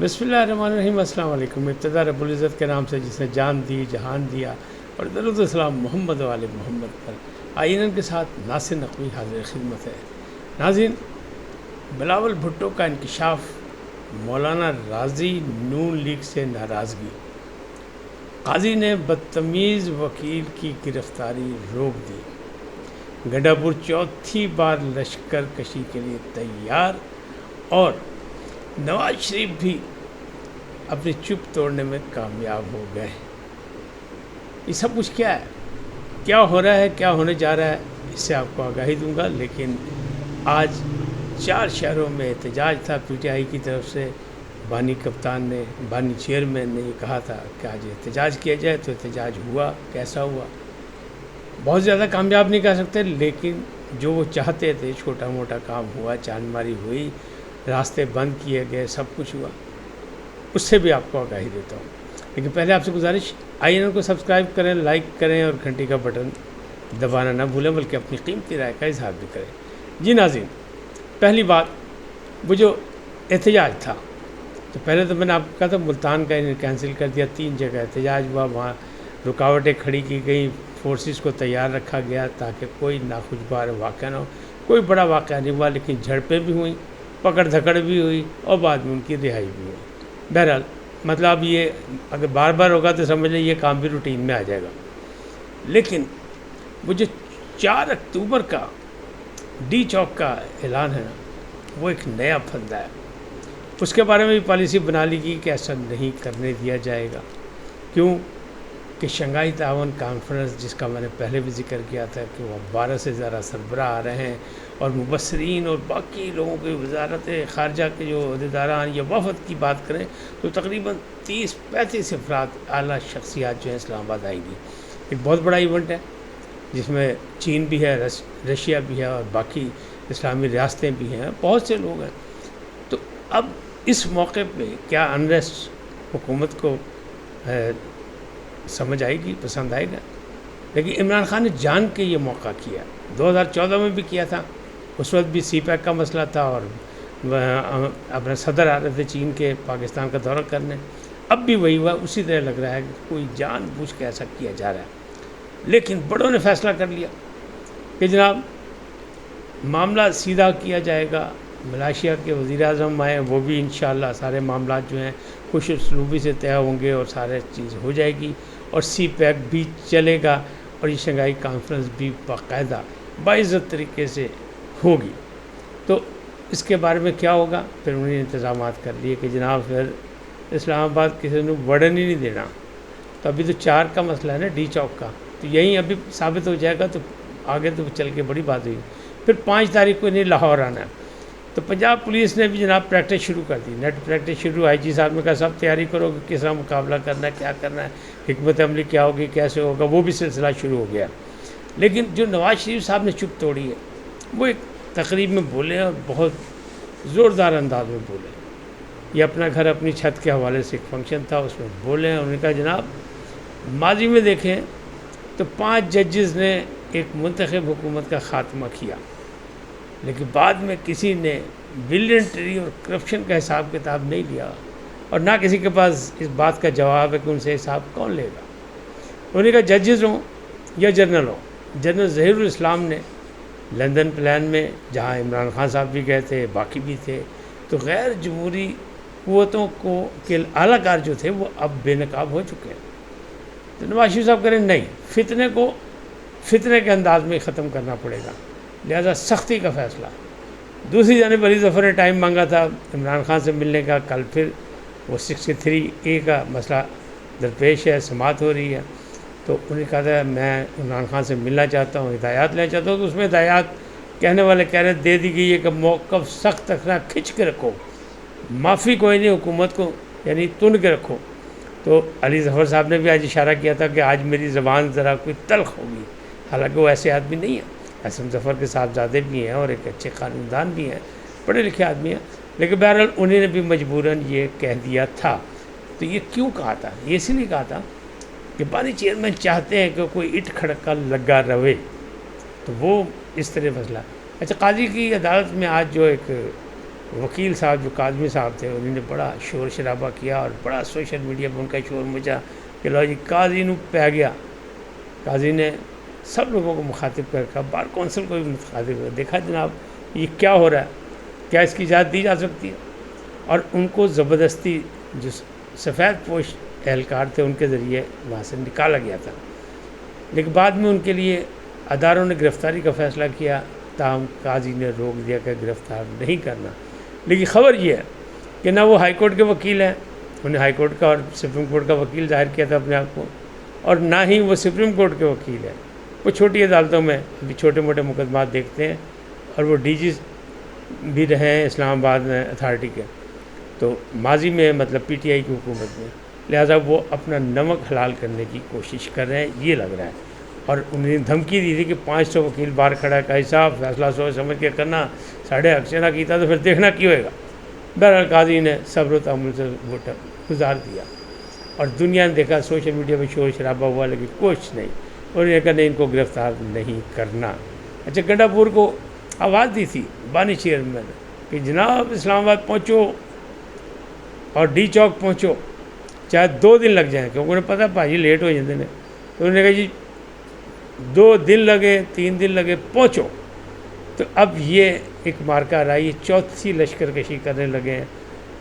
بسم اللہ الرحمن الرحیم۔ السلام علیکم۔ ابتدا رب العزت کے نام سے جس نے جان دی، جہان دیا، اور درود و سلام محمد و آل محمد پر۔ آئین کے ساتھ ناصر نقوی حاضر خدمت ہے۔ ناظرین، بلاول بھٹو کا انکشاف، مولانا رازی نون لیگ سے ناراضگی، قاضی نے بدتمیز وکیل کی گرفتاری روک دی، گنڈاپور چوتھی بار لشکر کشی کے لیے تیار، اور نواز شریف بھی اپنی چپ توڑنے میں کامیاب ہو گئے۔ یہ سب کچھ کیا ہے، کیا ہو رہا ہے، کیا ہونے جا رہا ہے، اس سے آپ کو آگاہی دوں گا۔ لیکن آج 4 شہروں میں احتجاج تھا پی ٹی آئی کی طرف سے۔ بانی کپتان نے، بانی چیئرمین نے یہ کہا تھا کہ آج احتجاج کیا جائے، تو احتجاج ہوا۔ کیسا ہوا؟ بہت زیادہ کامیاب نہیں کہہ سکتے، لیکن جو وہ چاہتے تھے چھوٹا موٹا کام ہوا، چاند ماری ہوئی، راستے بند کیے گئے، سب کچھ ہوا۔ اس سے بھی آپ کو آگاہی دیتا ہوں۔ لیکن پہلے آپ سے گزارش، آئین کو سبسکرائب کریں، لائک کریں اور گھنٹی کا بٹن دبانا نہ بھولیں، بلکہ اپنی قیمتی رائے کا اظہار بھی کریں۔ جی ناظرین، پہلی بات، وہ جو احتجاج تھا، تو پہلے تو میں نے آپ کو کہا تھا ملتان کا کینسل کر دیا، 3 جگہ احتجاج ہوا، وہاں رکاوٹیں کھڑی کی گئیں، فورسز کو تیار رکھا گیا تاکہ کوئی ناخوشگوار واقعہ نہ ہو۔ کوئی بڑا واقعہ نہیں ہوا، لیکن جھڑپیں بھی ہوئیں، پکڑ دھکڑ بھی ہوئی، اور بعد میں ان کی رہائی بھی ہوئی۔ بہرحال مطلب یہ اگر بار بار ہوگا تو سمجھ لیں یہ کام بھی روٹین میں آ جائے گا۔ لیکن وہ جو 4 اکتوبر کا ڈی چوک کا اعلان ہے نا، وہ ایک نیا پھندا ہے۔ اس کے بارے میں بھی پالیسی بنا لی گئی کہ ایسا نہیں کرنے دیا جائے گا۔ کیوں کہ شنگھائی تعاون کانفرنس، جس کا میں نے پہلے بھی ذکر کیا تھا کہ وہ 12 سے زیادہ سربراہ آ رہے ہیں، اور مبصرین اور باقی لوگوں کی وزارت خارجہ کے جو عہدیداران یا وفد کی بات کریں تو تقریباً 30-35 افراد اعلیٰ شخصیات جو ہیں اسلام آباد آئیں گی۔ ایک بہت بڑا ایونٹ ہے جس میں چین بھی ہے، رشیا بھی ہے، اور باقی اسلامی ریاستیں بھی ہیں، بہت سے لوگ ہیں۔ تو اب اس موقع پہ کیا انریسٹ حکومت کو سمجھ آئے گی، پسند آئے گا؟ لیکن عمران خان نے جان کے یہ موقع کیا، 2014 میں بھی کیا تھا۔ اس وقت بھی سی پیک کا مسئلہ تھا، اور اپنے صدر آ رہے تھے چین کے پاکستان کا دورہ کرنے۔ اب بھی وہی ہوا، اسی طرح لگ رہا ہے کہ کوئی جان بوجھ کے ایسا کیا جا رہا ہے۔ لیکن بڑوں نے فیصلہ کر لیا کہ جناب معاملہ سیدھا کیا جائے گا۔ ملائیشیا کے وزیر اعظم آئے، وہ بھی انشاءاللہ سارے معاملات جو ہیں خوش اسلوبی سے طے ہوں گے، اور سارے چیز ہو جائے گی، اور سی پیک بھی چلے گا، اور یہ شنگھائی کانفرنس بھی باقاعدہ باعزت طریقے سے ہوگی۔ تو اس کے بارے میں کیا ہوگا؟ پھر انہوں نے انتظامات کر لیے کہ جناب پھر اسلام آباد کسی نے وڑن ہی نہیں دینا۔ تو ابھی تو 4 کا مسئلہ ہے نا، ڈی چوک کا، تو یہیں ابھی ثابت ہو جائے گا، تو آگے تو چل کے بڑی بات ہوئی۔ پھر 5 تاریخ کو انہیں لاہور آنا ہے۔ تو پنجاب پولیس نے بھی جناب پریکٹس شروع کر دی، نیٹ پریکٹس شروع۔ آئی جی صاحب نے کہا سب تیاری کرو کہ کس طرح مقابلہ کرنا ہے، کیا کرنا ہے، حکمت عملی کیا ہوگی، کیسے ہوگا، وہ بھی سلسلہ شروع ہو گیا۔ لیکن جو نواز شریف صاحب نے چپ توڑی ہے، وہ ایک تقریب میں بولے، اور بہت زوردار انداز میں بولے۔ یہ اپنا گھر اپنی چھت کے حوالے سے ایک فنکشن تھا، اس میں بولے، انہوں نے کہا جناب ماضی میں دیکھیں تو 5 ججز نے ایک منتخب حکومت کا خاتمہ کیا، لیکن بعد میں کسی نے بلینٹری اور کرپشن کا حساب کتاب نہیں لیا، اور نہ کسی کے پاس اس بات کا جواب ہے کہ ان سے حساب کون لے گا۔ انہوں نے کہا ججز ہوں یا جنرل ہوں، جنرل ظہیر الاسلام نے لندن پلان میں، جہاں عمران خان صاحب بھی گئے تھے، باقی بھی تھے، تو غیر جمہوری قوتوں کو کے اعلیٰ کار جو تھے وہ اب بے نقاب ہو چکے ہیں۔ تو نواز شریف صاحب کہہ رہے ہیں نہیں، فتنے کو فتنے کے انداز میں ختم کرنا پڑے گا، لہذا سختی کا فیصلہ۔ دوسری جانب علی ظفر نے ٹائم مانگا تھا عمران خان سے ملنے کا، کل پھر وہ 63A کا مسئلہ درپیش ہے، سماعت ہو رہی ہے، تو انہوں نے کہا تھا میں عمران خان سے ملنا چاہتا ہوں، ہدایات لینا چاہتا ہوں۔ تو اس میں ہدایات کہنے والے کہہ رہے دے دی گئی ہے کہ موقف سخت رکھنا، کھچ کے رکھو، معافی کوئی نہیں، حکومت کو یعنی تن کے رکھو۔ تو علی ظفر صاحب نے بھی آج اشارہ کیا تھا کہ آج میری زبان ذرا کوئی تلخ ہوگی، حالانکہ وہ ایسے آدمی نہیں ہیں، اسم ظفر کے صاحبزادے بھی ہیں اور ایک اچھے خاندان بھی ہیں، پڑھے لکھے آدمی ہیں، لیکن بہرحال انہوں نے بھی مجبوراً یہ کہہ دیا تھا۔ تو یہ کیوں کہا تھا؟ یہ اسی لیے کہا تھا کہ بانی چیئرمین چاہتے ہیں کہ کوئی اٹ کھڑکا لگا رہے، تو وہ اس طرح مسئلہ۔ اچھا، قاضی کی عدالت میں آج جو ایک وکیل صاحب جو کاظمی صاحب تھے انہوں نے بڑا شور شرابہ کیا اور بڑا سوشل میڈیا پہ ان کا شور مچا کہ لو جی قاضی نو پہ گیا. قاضی نے سب لوگوں کو مخاطب کر کہا، بار کونسل کو بھی مخاطب کر، دیکھا جناب یہ کیا ہو رہا ہے، کیا اس کی اجازت دی جا سکتی ہے؟ اور ان کو زبردستی جو سفید پوش اہلکار تھے ان کے ذریعے وہاں سے نکالا گیا تھا. لیکن بعد میں ان کے لیے اداروں نے گرفتاری کا فیصلہ کیا، تاہم قاضی نے روک دیا کہ گرفتار نہیں کرنا. لیکن خبر یہ ہے کہ نہ وہ ہائی کورٹ کے وکیل ہیں، انہیں ہائی کورٹ کا اور سپریم کورٹ کا وکیل ظاہر کیا تھا اپنے آپ کو، اور نہ ہی وہ سپریم کورٹ کے وکیل ہیں. وہ چھوٹی عدالتوں میں ابھی چھوٹے موٹے مقدمات دیکھتے ہیں، اور وہ ڈی جی بھی رہے ہیں اسلام آباد میں اتھارٹی کے، تو ماضی میں مطلب پی ٹی آئی کی حکومت میں، لہٰذا وہ اپنا نمک حلال کرنے کی کوشش کر رہے ہیں یہ لگ رہا ہے. اور انہوں نے دھمکی دی تھی کہ 500 وکیل باہر کھڑا ہے، کہ صاحب فیصلہ سوچ سمجھ کے کرنا، ساڑھے حق سے نہ کیتا تو پھر دیکھنا کی ہوئے گا. بہرحال قاضی نے صبر و تحمل سے وہ گزار دیا، اور دنیا نے دیکھا سوشل میڈیا پہ شور شرابہ ہوا لیکن کچھ نہیں. انہوں نے کہا نہیں ان کو گرفتار نہیں کرنا. اچھا گنڈا پور کو آواز دی تھی بانی چیئرمین کہ جناب اسلام آباد پہنچو اور ڈی چوک پہنچو، چاہے 2 دن لگ جائیں، کیونکہ انہیں پتہ بھائی لیٹ ہو جاتے ہیں. تو انہوں نے کہا جی 2 دن لگے 3 دن لگے پہنچو. تو اب یہ ایک مارکہ رائی 4تھی لشکر کشی کرنے لگے ہیں.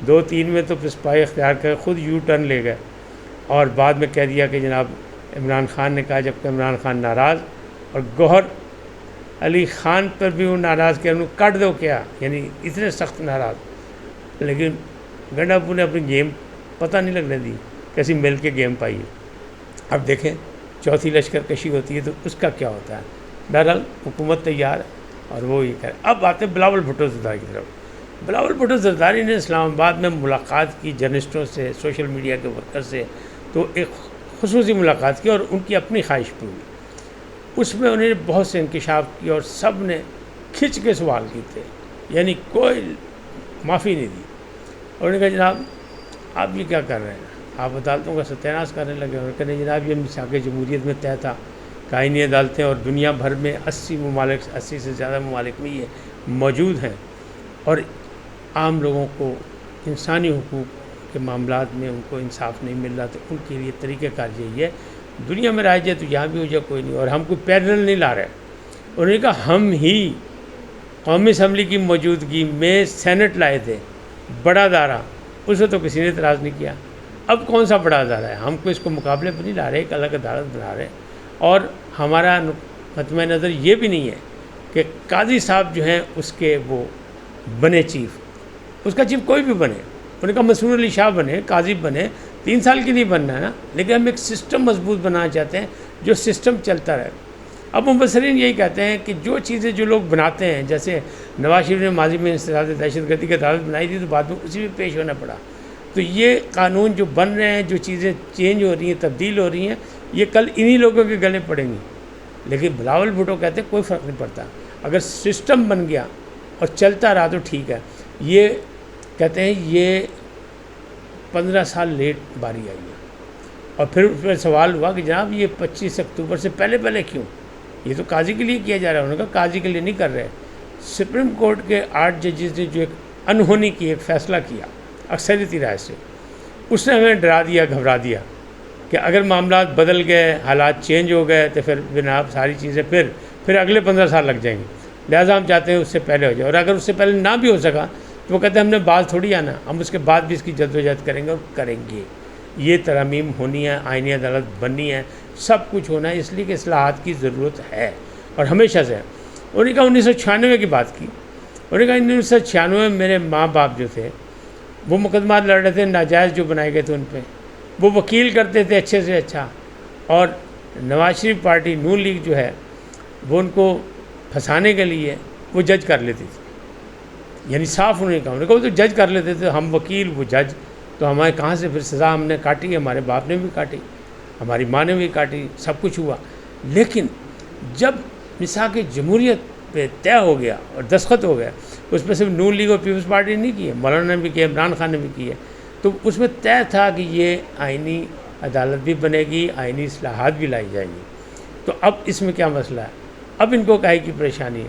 2-3 میں تو پسپائی اختیار کر خود یو ٹرن لے گئے، اور بعد میں کہہ دیا کہ جناب عمران خان نے کہا، جبکہ عمران خان ناراض، اور گوہر علی خان پر بھی وہ ناراض کیا، انہوں کاٹ دو کیا، یعنی اتنے سخت ناراض. لیکن گنڈا پور نے اپنی گیم پتہ نہیں لگنے دی، کیسی مل کے گیم پائی. اب دیکھیں 4تھی لشکر کشی ہوتی ہے تو اس کا کیا ہوتا ہے. بہرحال حکومت تیار ہے اور وہ یہ کرے. اب آتے ہیں بلاول بھٹو زرداری کی طرف. بلاول بھٹو زرداری نے اسلام آباد میں ملاقات کی جرنلسٹوں سے، سوشل میڈیا کے ورکر سے، تو ایک خصوصی ملاقات کی اور ان کی اپنی خواہش پوری. اس میں انہوں نے بہت سے انکشاف کیے اور سب نے کھنچ کے سوال کیے تھے، یعنی کوئی معافی نہیں دی. انہوں نے کہا جناب آپ یہ کیا کر رہے ہیں، آپ عدالتوں کا ستیہ ناش کرنے لگے. اور کہنے جناب یہ میثاق جمہوریت میں طے تھا کہ آئینی عدالتیں اور دنیا بھر میں 80 ممالک 80 سے زیادہ ممالک میں یہ موجود ہیں، اور عام لوگوں کو انسانی حقوق کے معاملات میں ان کو انصاف نہیں مل رہا، تو ان کے لیے طریقہ کار یہی ہے دنیا میں رائے جائے تو یہاں بھی ہو جائے کوئی نہیں. اور ہم کوئی پیرل نہیں لا رہے. انہوں نے کہا ہم ہی قومی اسمبلی کی موجودگی میں سینٹ لائے تھے، بڑا ادارہ، اسے تو کسی نے اعتراض نہیں کیا. اب کون سا بڑا ادارہ ہے، ہم کو اس کو مقابلے پہ نہیں لا رہے، ایک الگ عدالت بنا رہے. اور ہمارا مطمع نظر یہ بھی نہیں ہے کہ قاضی صاحب جو ہیں اس کے وہ بنے چیف، اس کا چیف کوئی بھی بنے. انہوں نے کہا مسرور علی شاہ بنے، قاضی بنے، 3 سال کے لیے بننا ہے نا، لیکن ہم ایک سسٹم مضبوط بنانا چاہتے ہیں جو سسٹم چلتا رہے. اب مبصرین یہی کہتے ہیں کہ جو چیزیں جو لوگ بناتے ہیں، جیسے نواز شریف نے ماضی میں انسداد دہشت گردی کی عدالت بنائی تھی تو بعد میں اسی میں پیش ہونا پڑا. تو یہ قانون جو بن رہے ہیں، جو چیزیں چینج ہو رہی ہیں، تبدیل ہو رہی ہیں، یہ کل انہی لوگوں کے گلے پڑیں گی. لیکن بلاول بھٹو کہتے ہیں کوئی فرق نہیں پڑتا، اگر سسٹم بن گیا اور چلتا رہا تو ٹھیک ہے. یہ کہتے ہیں یہ 15 سال لیٹ باری آئی ہے. اور پھر اس پر سوال ہوا کہ جناب یہ 25 اکتوبر سے پہلے کیوں، یہ تو قاضی کے لیے کیا جا رہا ہے. انہوں نے کہا قاضی کے لیے نہیں کر رہے. سپریم کورٹ کے 8 ججز نے جو ایک انہونی کی ایک فیصلہ کیا اکثریتی رائے سے، اس نے ہمیں ڈرا دیا، گھبرا دیا کہ اگر معاملات بدل گئے، حالات چینج ہو گئے تو پھر جناب ساری چیزیں پھر اگلے 15 سال لگ جائیں گے. لہٰذا ہم چاہتے ہیں اس سے پہلے ہو جائے. اور اگر اس سے پہلے نہ بھی ہو سکا تو وہ کہتے ہیں ہم نے بعد تھوڑی آنا، ہم اس کے بعد بھی اس کی جدوجہد کریں گے اور کریں گے. یہ ترامیم ہونی ہے، آئینی عدالت بننی ہے، سب کچھ ہونا ہے، اس لیے کہ اصلاحات کی ضرورت ہے اور ہمیشہ سے ہے. انہوں نے کہا 1996 کی بات کی. انہوں نے کہا 1996 میں میرے ماں باپ جو تھے وہ مقدمات لڑ رہے تھے ناجائز جو بنائے گئے تھے ان پہ، وہ وکیل کرتے تھے اچھے سے اچھا، اور نواز شریف پارٹی نون لیگ جو ہے وہ ان کو پھنسانے کے لیے وہ جج کر لیتی تھی. یعنی صاف انہوں نے کہا، انہوں نے کہا وہ تو جج کر لیتے تھے، ہم وکیل وہ جج، تو ہمارے کہاں سے پھر سزا ہم نے کاٹی، ہمارے باپ نے بھی کاٹی، ہماری ماں نے بھی کاٹی، سب کچھ ہوا. لیکن جب میثاق جمہوریت پہ طے ہو گیا اور دستخط ہو گیا، اس میں صرف نون لیگ اور پیپلز پارٹی نے نہیں کی ہے، مولانا نے بھی کیا، عمران خان نے بھی کی ہے، تو اس میں طے تھا کہ یہ آئینی عدالت بھی بنے گی، آئینی اصلاحات بھی لائی جائیں گی. تو اب اس میں کیا مسئلہ ہے، اب ان کو کاہے کی پریشانی ہے.